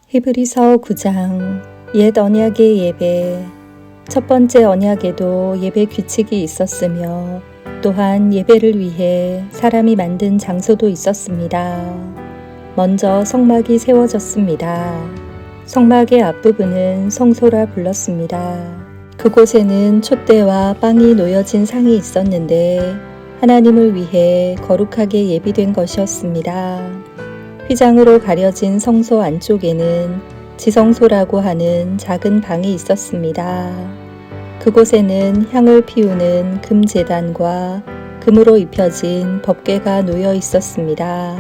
히브리서 9장 옛 언약의 예배. 첫 번째 언약에도 예배 규칙이 있었으며 또한 예배를 위해 사람이 만든 장소도 있었습니다. 먼저 성막이 세워졌습니다. 성막의 앞부분은 성소라 불렀습니다. 그곳에는 촛대와 빵이 놓여진 상이 있었는데 하나님을 위해 거룩하게 예비된 것이었습니다. 휘장으로 가려진 성소 안쪽에는 지성소라고 하는 작은 방이 있었습니다. 그곳에는 향을 피우는 금제단과 금으로 입혀진 법궤가 놓여 있었습니다.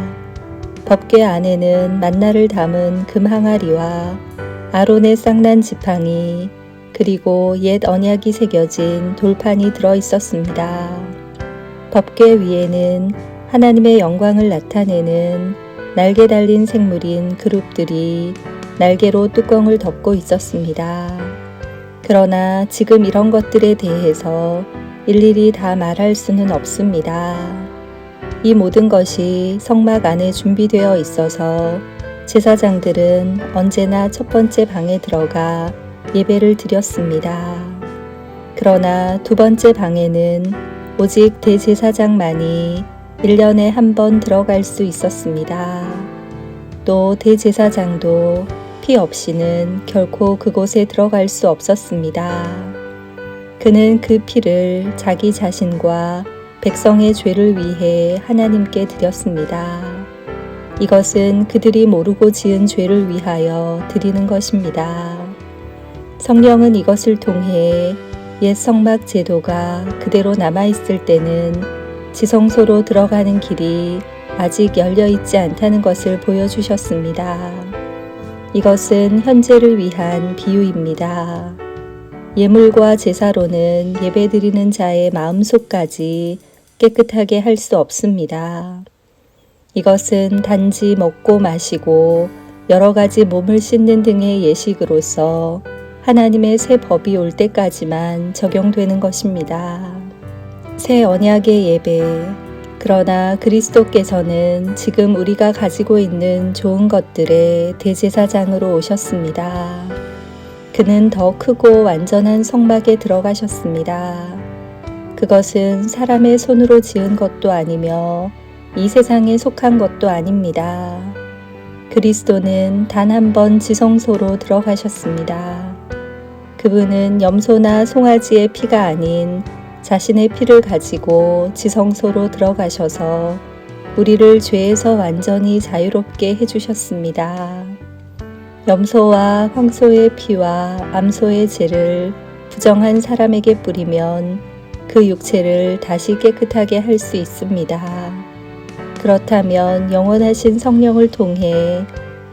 법궤 안에는 만나를 담은 금 항아리와 아론의 쌍난 지팡이 그리고 옛 언약이 새겨진 돌판이 들어 있었습니다. 법궤 위에는 하나님의 영광을 나타내는 날개 달린 생물인 그룹들이 날개로 뚜껑을 덮고 있었습니다. 그러나 지금 이런 것들에 대해서 일일이 다 말할 수는 없습니다. 이 모든 것이 성막 안에 준비되어 있어서 제사장들은 언제나 첫 번째 방에 들어가 예배를 드렸습니다. 그러나 두 번째 방에는 오직 대제사장만이 1년에 한 번 들어갈 수 있었습니다. 또 대제사장도 피 없이는 결코 그곳에 들어갈 수 없었습니다. 그는 그 피를 자기 자신과 백성의 죄를 위해 하나님께 드렸습니다. 이것은 그들이 모르고 지은 죄를 위하여 드리는 것입니다. 성령은 이것을 통해 옛 성막 제도가 그대로 남아있을 때는 지성소로 들어가는 길이 아직 열려 있지 않다는 것을 보여주셨습니다. 이것은 현재를 위한 비유입니다. 예물과 제사로는 예배드리는 자의 마음속까지 깨끗하게 할 수 없습니다. 이것은 단지 먹고 마시고 여러 가지 몸을 씻는 등의 예식으로서 하나님의 새 법이 올 때까지만 적용되는 것입니다. 새 언약의 예배. 그러나 그리스도께서는 지금 우리가 가지고 있는 좋은 것들의 대제사장으로 오셨습니다. 그는 더 크고 완전한 성막에 들어가셨습니다. 그것은 사람의 손으로 지은 것도 아니며 이 세상에 속한 것도 아닙니다. 그리스도는 단 한 번 지성소로 들어가셨습니다. 그분은 염소나 송아지의 피가 아닌 자신의 피를 가지고 지성소로 들어가셔서 우리를 죄에서 완전히 자유롭게 해주셨습니다. 염소와 황소의 피와 암소의 죄를 부정한 사람에게 뿌리면 그 육체를 다시 깨끗하게 할 수 있습니다. 그렇다면 영원하신 성령을 통해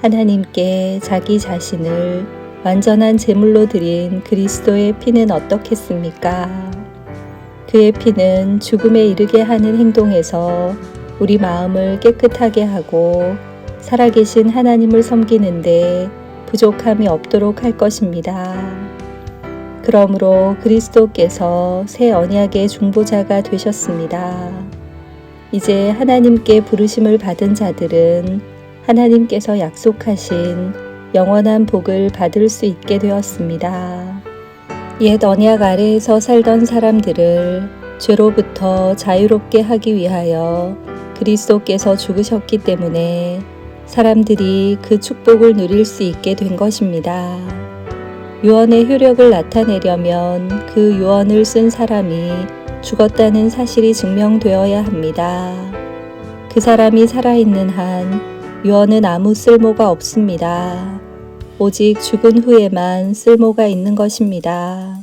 하나님께 자기 자신을 완전한 제물로 드린 그리스도의 피는 어떻겠습니까? 그의 피는 죽음에 이르게 하는 행동에서 우리 마음을 깨끗하게 하고 살아계신 하나님을 섬기는데 부족함이 없도록 할 것입니다. 그러므로 그리스도께서 새 언약의 중보자가 되셨습니다. 이제 하나님께 부르심을 받은 자들은 하나님께서 약속하신 영원한 복을 받을 수 있게 되었습니다. 옛 언약 아래에서 살던 사람들을 죄로부터 자유롭게 하기 위하여 그리스도께서 죽으셨기 때문에 사람들이 그 축복을 누릴 수 있게 된 것입니다. 유언의 효력을 나타내려면 그 유언을 쓴 사람이 죽었다는 사실이 증명되어야 합니다. 그 사람이 살아있는 한 유언은 아무 쓸모가 없습니다. 오직 죽은 후에만 쓸모가 있는 것입니다.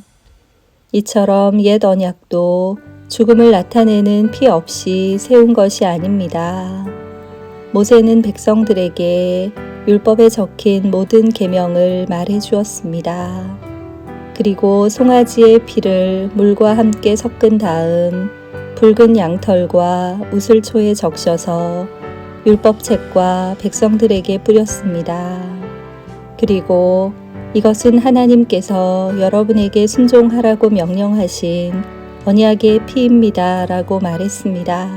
이처럼 옛 언약도 죽음을 나타내는 피 없이 세운 것이 아닙니다. 모세는 백성들에게 율법에 적힌 모든 계명을 말해 주었습니다. 그리고 송아지의 피를 물과 함께 섞은 다음 붉은 양털과 우슬초에 적셔서 율법책과 백성들에게 뿌렸습니다. 그리고 이것은 하나님께서 여러분에게 순종하라고 명령하신 언약의 피입니다 라고 말했습니다.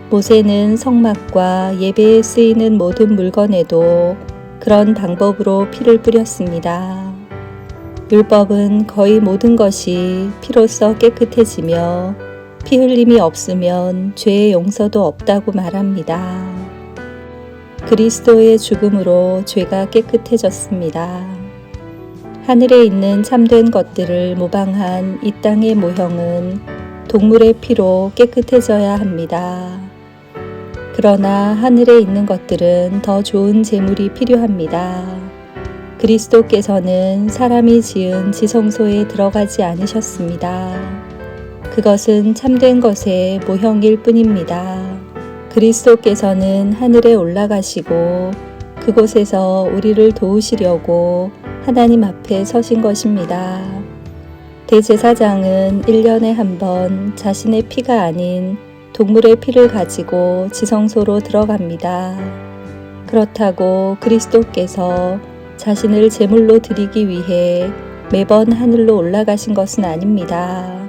모세는 성막과 예배에 쓰이는 모든 물건에도 그런 방법으로 피를 뿌렸습니다. 율법은 거의 모든 것이 피로써 깨끗해지며 피 흘림이 없으면 죄의 용서도 없다고 말합니다. 그리스도의 죽음으로 죄가 깨끗해졌습니다. 하늘에 있는 참된 것들을 모방한 이 땅의 모형은 동물의 피로 깨끗해져야 합니다. 그러나 하늘에 있는 것들은 더 좋은 제물이 필요합니다. 그리스도께서는 사람이 지은 지성소에 들어가지 않으셨습니다. 그것은 참된 것의 모형일 뿐입니다. 그리스도께서는 하늘에 올라가시고 그곳에서 우리를 도우시려고 하나님 앞에 서신 것입니다. 대제사장은 1년에 한 번 자신의 피가 아닌 동물의 피를 가지고 지성소로 들어갑니다. 그렇다고 그리스도께서 자신을 제물로 드리기 위해 매번 하늘로 올라가신 것은 아닙니다.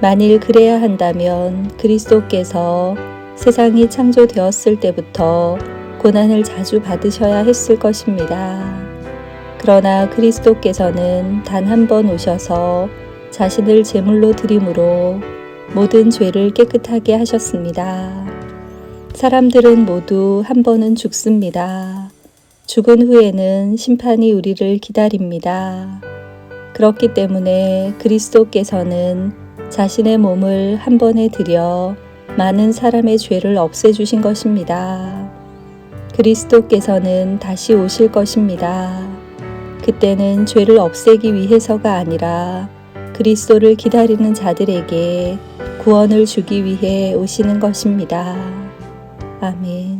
만일 그래야 한다면 그리스도께서 세상이 창조되었을 때부터 고난을 자주 받으셔야 했을 것입니다. 그러나 그리스도께서는 단 한 번 오셔서 자신을 제물로 드림으로 모든 죄를 깨끗하게 하셨습니다. 사람들은 모두 한 번은 죽습니다. 죽은 후에는 심판이 우리를 기다립니다. 그렇기 때문에 그리스도께서는 자신의 몸을 한 번에 드려 많은 사람의 죄를 없애주신 것입니다. 그리스도께서는 다시 오실 것입니다. 그때는 죄를 없애기 위해서가 아니라 그리스도를 기다리는 자들에게 구원을 주기 위해 오시는 것입니다. 아멘.